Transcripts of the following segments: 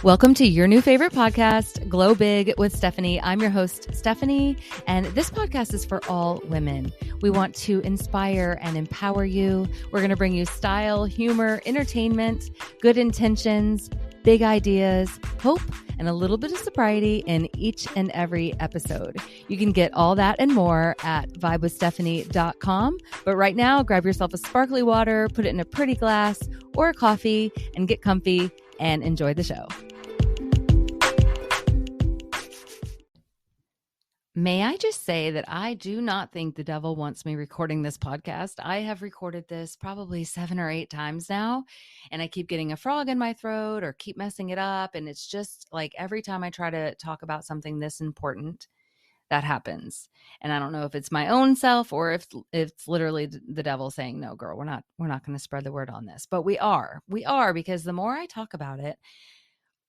Welcome to your new favorite podcast, Glow Big with Stephanie. I'm your host, Stephanie, and this podcast is for all women. We want to inspire and empower you. We're going to bring you style, humor, entertainment, good intentions, big ideas, hope, and a little bit of sobriety in each and every episode. You can get all that and more at vibewithstephanie.com. But right now, grab yourself a sparkly water, put it in a pretty glass or a coffee, and get comfy and enjoy the show. May I just say that I do not think the devil wants me recording this podcast. I have recorded this probably 7 or 8 times now, and I keep getting a frog in my throat or keep messing it up. And it's just like every time I try to talk about something this important, that happens. And I don't know if it's my own self or if it's literally the devil saying, no, girl, we're not going to spread the word on this. But we are because the more I talk about it,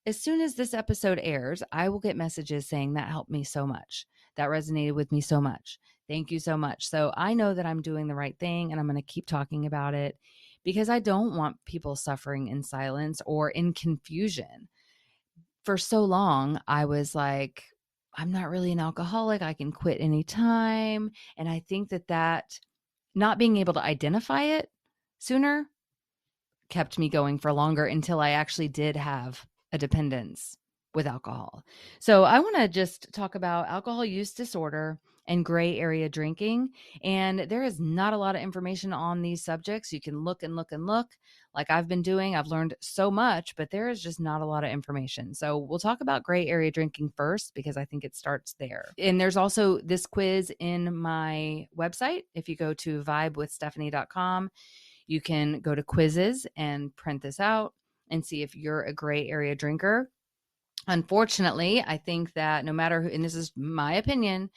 as soon as this episode airs, I will get messages saying that helped me so much. That resonated with me so much. Thank you so much. So I know that I'm doing the right thing and I'm going to keep talking about it because I don't want people suffering in silence or in confusion. For so long, I was like, I'm not really an alcoholic. I can quit anytime. And I think that not being able to identify it sooner kept me going for longer until I actually did have a dependence with alcohol. So I want to just talk about alcohol use disorder and gray area drinking. And there is not a lot of information on these subjects. You can look and look and look like I've been doing. I've learned so much, but there is just not a lot of information. So we'll talk about gray area drinking first because I think it starts there. And there's also this quiz in my website. If you go to vibewithstephanie.com, you can go to quizzes and print this out and see if you're a gray area drinker. Unfortunately, I think that no matter who, and this is my opinion,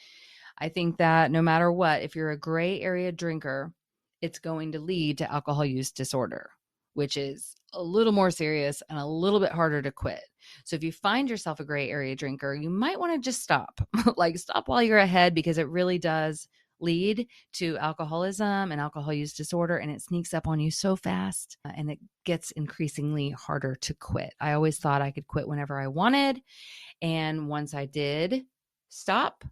I think that no matter what, if you're a gray area drinker, it's going to lead to alcohol use disorder, which is a little more serious and a little bit harder to quit. So if you find yourself a gray area drinker, you might want to just stop, stop while you're ahead, because it really does lead to alcoholism and alcohol use disorder, and it sneaks up on you so fast and it gets increasingly harder to quit. I always thought I could quit whenever I wanted, and once I did stop,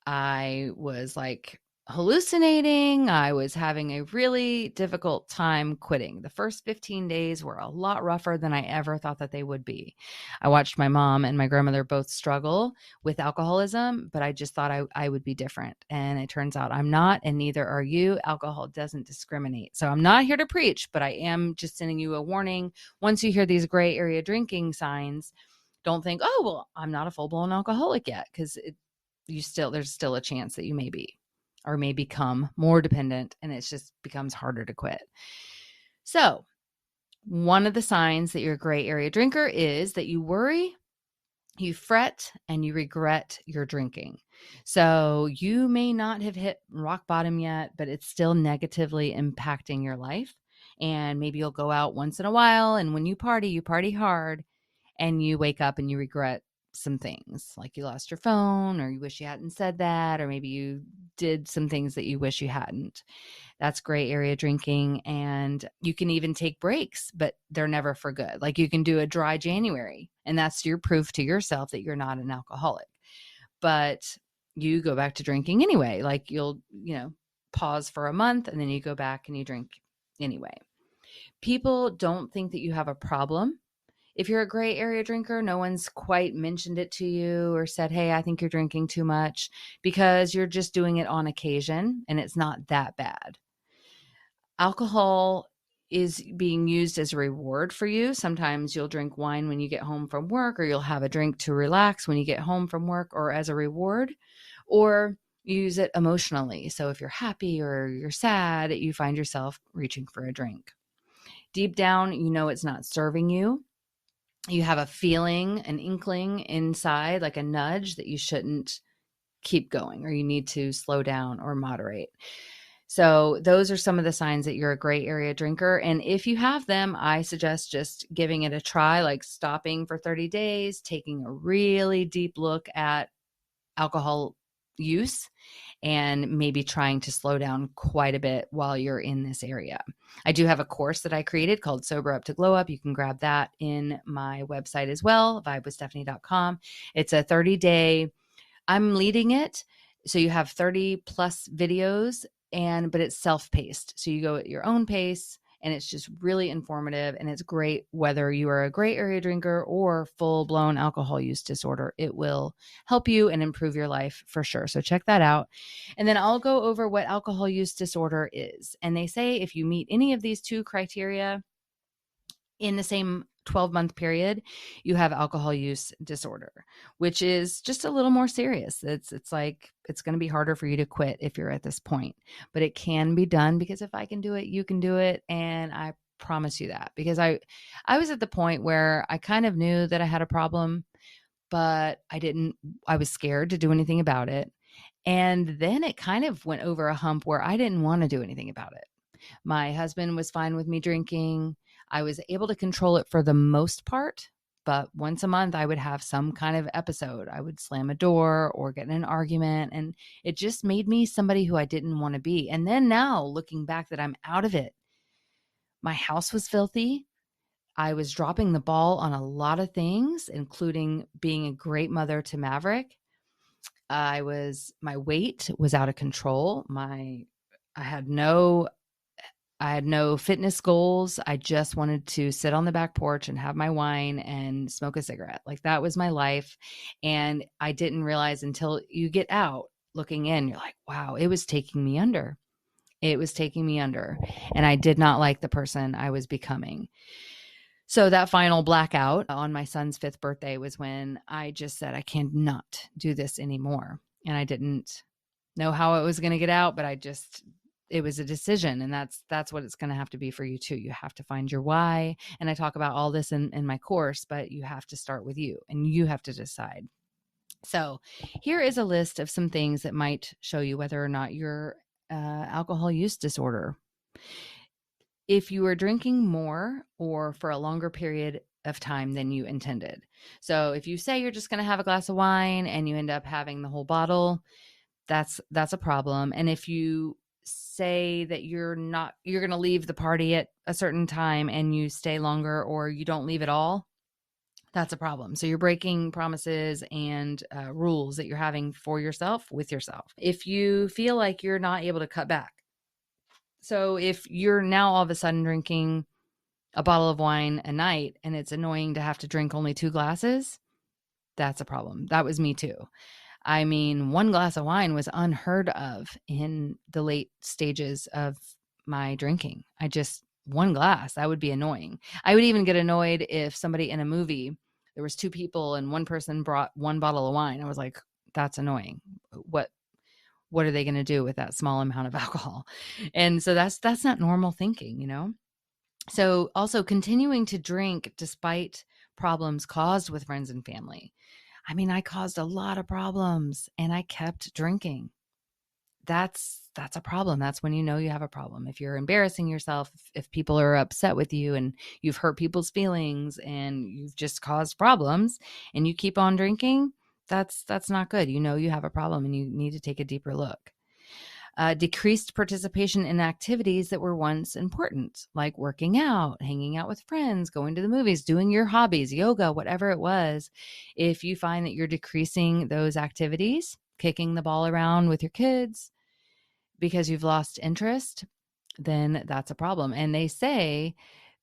I was like hallucinating. I was having a really difficult time quitting. The first 15 days were a lot rougher than I ever thought that they would be. I watched my mom and my grandmother both struggle with alcoholism, but I just thought I would be different. And it turns out I'm not, and neither are you. Alcohol doesn't discriminate. So I'm not here to preach, but I am just sending you a warning. Once you hear these gray area drinking signs, don't think, oh, well, I'm not a full-blown alcoholic yet, because there's still a chance that you may be, or may become more dependent, and it just becomes harder to quit. So one of the signs that you're a gray area drinker is that you worry, you fret, and you regret your drinking. So you may not have hit rock bottom yet, but it's still negatively impacting your life. And maybe you'll go out once in a while, and when you party hard, and you wake up and you regret some things, like you lost your phone, or you wish you hadn't said that, or maybe you did some things that you wish you hadn't. That's gray area drinking. And you can even take breaks, but they're never for good. Like you can do a dry January, and that's your proof to yourself that you're not an alcoholic. But you go back to drinking anyway. Like you'll, pause for a month, and then you go back and you drink anyway. People don't think that you have a problem. If you're a gray area drinker, no one's quite mentioned it to you or said, hey, I think you're drinking too much, because you're just doing it on occasion and it's not that bad. Alcohol is being used as a reward for you. Sometimes you'll drink wine when you get home from work, or you'll have a drink to relax when you get home from work, or as a reward, or you use it emotionally. So if you're happy or you're sad, you find yourself reaching for a drink. Deep down, it's not serving you. You have a feeling, an inkling inside, like a nudge that you shouldn't keep going, or you need to slow down or moderate. So those are some of the signs that you're a gray area drinker. And if you have them, I suggest just giving it a try, like stopping for 30 days, taking a really deep look at alcohol use, and maybe trying to slow down quite a bit while you're in this area. I do have a course that I created called Sober Up to Glow Up. You can grab that in my website as well, vibewithstephanie.com. It's a 30-day, I'm leading it. So you have 30 plus videos, but it's self-paced. So you go at your own pace, and it's just really informative, and it's great whether you are a gray area drinker or full-blown alcohol use disorder. It will help you and improve your life for sure. So check that out. And then I'll go over what alcohol use disorder is. And they say if you meet any of these two criteria in the same 12-month period, you have alcohol use disorder, which is just a little more serious. It's like it's going to be harder for you to quit if you're at this point, but it can be done, because if I can do it, you can do it. And I promise you that, because I was at the point where I kind of knew that I had a problem, but I was scared to do anything about it. And then it kind of went over a hump where I didn't want to do anything about it. My husband was fine with me drinking. I was able to control it for the most part, but once a month I would have some kind of episode. I would slam a door or get in an argument, and it just made me somebody who I didn't want to be. And then now, looking back that I'm out of it, my house was filthy. I was dropping the ball on a lot of things, including being a great mother to Maverick. My weight was out of control. I had no fitness goals. I just wanted to sit on the back porch and have my wine and smoke a cigarette. Like, that was my life. And I didn't realize until you get out looking in, you're like, wow, it was taking me under. It was taking me under. And I did not like the person I was becoming. So that final blackout on my son's 5th birthday was when I just said, I cannot do this anymore. And I didn't know how it was going to get out, but it was a decision. And that's what it's going to have to be for you too. You have to find your why. And I talk about all this in my course, but you have to start with you, and you have to decide. So here is a list of some things that might show you whether or not you're alcohol use disorder. If you are drinking more or for a longer period of time than you intended. So if you say you're just going to have a glass of wine and you end up having the whole bottle, that's a problem. And if you say that you're going to leave the party at a certain time and you stay longer, or you don't leave at all, that's a problem. So you're breaking promises and rules that you're having for yourself with yourself. If you feel like you're not able to cut back, so if you're now all of a sudden drinking a bottle of wine a night and it's annoying to have to drink only 2 glasses, that's a problem. That was me too. I mean, 1 glass of wine was unheard of in the late stages of my drinking. 1 glass, that would be annoying. I would even get annoyed if somebody in a movie, there was 2 people and one person brought 1 bottle of wine. I was like, that's annoying. What are they going to do with that small amount of alcohol? And so that's not normal thinking, you know? So also continuing to drink despite problems caused with friends and family. I mean, I caused a lot of problems and I kept drinking. That's a problem. That's when you know you have a problem. If you're embarrassing yourself, if people are upset with you and you've hurt people's feelings and you've just caused problems and you keep on drinking, that's not good. You know you have a problem and you need to take a deeper look. Decreased participation in activities that were once important, like working out, hanging out with friends, going to the movies, doing your hobbies, yoga, whatever it was. If you find that you're decreasing those activities, kicking the ball around with your kids because you've lost interest, then that's a problem. And they say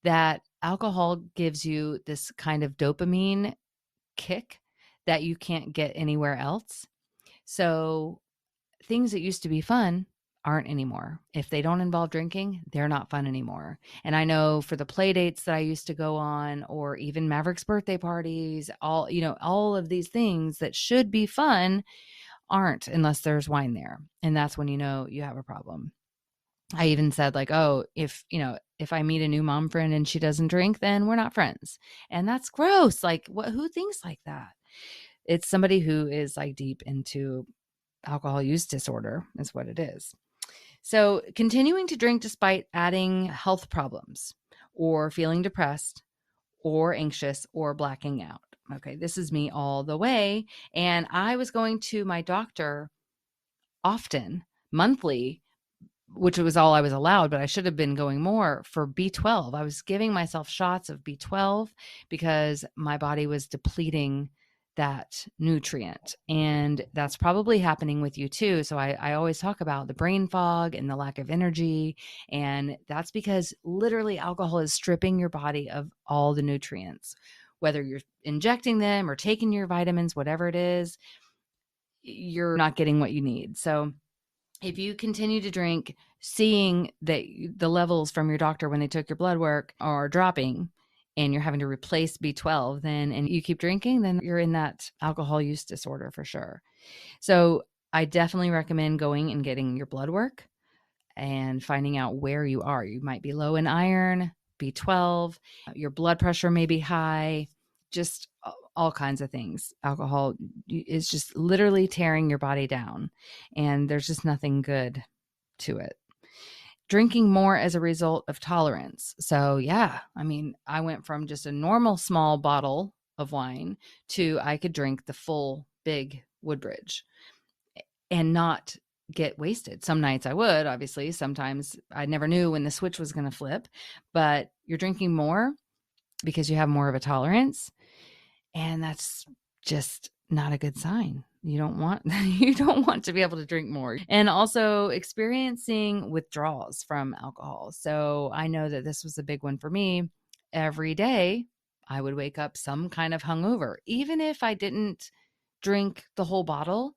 that alcohol gives you this kind of dopamine kick that you can't get anywhere else. So things that used to be fun aren't anymore. If they don't involve drinking, they're not fun anymore. And I know for the play dates that I used to go on, or even Maverick's birthday parties, all of these things that should be fun aren't unless there's wine there. And that's when you know you have a problem. I even said like, oh, if I meet a new mom friend and she doesn't drink, then we're not friends. And that's gross. Like, who thinks like that? It's somebody who is like deep into alcohol use disorder is what it is. So continuing to drink despite adding health problems or feeling depressed or anxious or blacking out. Okay, this is me all the way. And I was going to my doctor often, monthly, which was all I was allowed, but I should have been going more for B12. I was giving myself shots of B12 because my body was depleting that nutrient. And that's probably happening with you too. So I always talk about the brain fog and the lack of energy. And that's because literally alcohol is stripping your body of all the nutrients, whether you're injecting them or taking your vitamins, whatever it is, you're not getting what you need. So if you continue to drink, seeing that the levels from your doctor when they took your blood work are dropping and you're having to replace B12, then, and you keep drinking, then you're in that alcohol use disorder for sure. So I definitely recommend going and getting your blood work and finding out where you are. You might be low in iron, B12, your blood pressure may be high, just all kinds of things. Alcohol is just literally tearing your body down, and there's just nothing good to it. Drinking more as a result of tolerance. So yeah, I mean, I went from just a normal small bottle of wine to I could drink the full big Woodbridge and not get wasted. Some nights I would, obviously. Sometimes I never knew when the switch was going to flip, but you're drinking more because you have more of a tolerance. And that's just not a good sign. You don't want to be able to drink more. And also experiencing withdrawals from alcohol. So I know that this was a big one for me. Every day I would wake up some kind of hungover. Even if I didn't drink the whole bottle,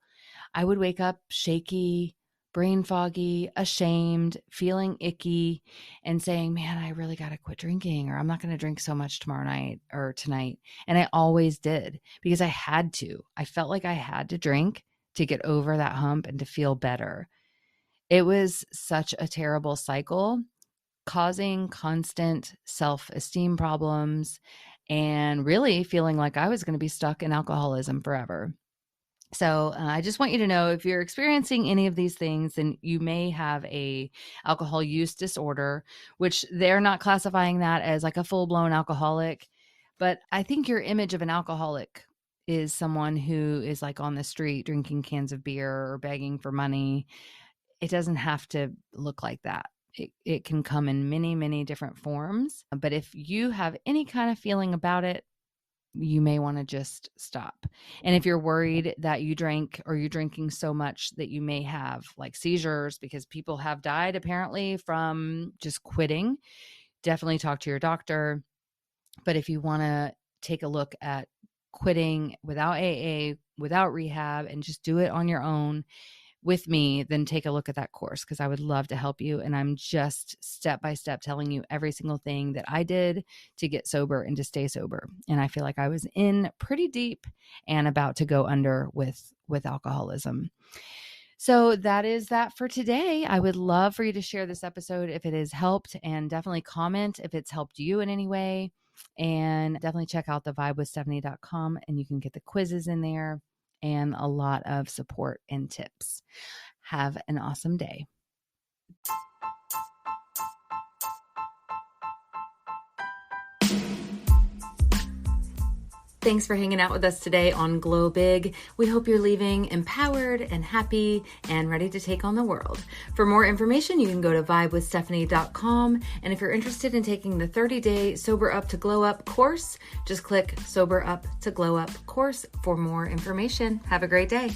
I would wake up shaky, brain foggy, ashamed, feeling icky, and saying, man, I really got to quit drinking, or I'm not going to drink so much tomorrow night or tonight. And I always did because I had to. I felt like I had to drink to get over that hump and to feel better. It was such a terrible cycle, causing constant self-esteem problems and really feeling like I was going to be stuck in alcoholism forever. So I just want you to know, if you're experiencing any of these things, then you may have a alcohol use disorder, which they're not classifying that as like a full-blown alcoholic. But I think your image of an alcoholic is someone who is like on the street drinking cans of beer or begging for money. It doesn't have to look like that. It can come in many, many different forms. But if you have any kind of feeling about it, you may want to just stop. And if you're worried that you drank or you're drinking so much that you may have like seizures, because people have died apparently from just quitting, definitely talk to your doctor. But if you want to take a look at quitting without AA, without rehab, and just do it on your own with me, then take a look at that course, because I would love to help you. And I'm just step by step telling you every single thing that I did to get sober and to stay sober. And I feel like I was in pretty deep and about to go under with alcoholism. So that is that for today. I would love for you to share this episode if it has helped, and definitely comment if it's helped you in any way. And definitely check out thevibewithstephanie.com, and you can get the quizzes in there and a lot of support and tips. Have an awesome day. Thanks for hanging out with us today on Glow Big. We hope you're leaving empowered and happy and ready to take on the world. For more information, you can go to vibewithstephanie.com. And if you're interested in taking the 30-day Sober Up to Glow Up course, just click Sober Up to Glow Up course for more information. Have a great day.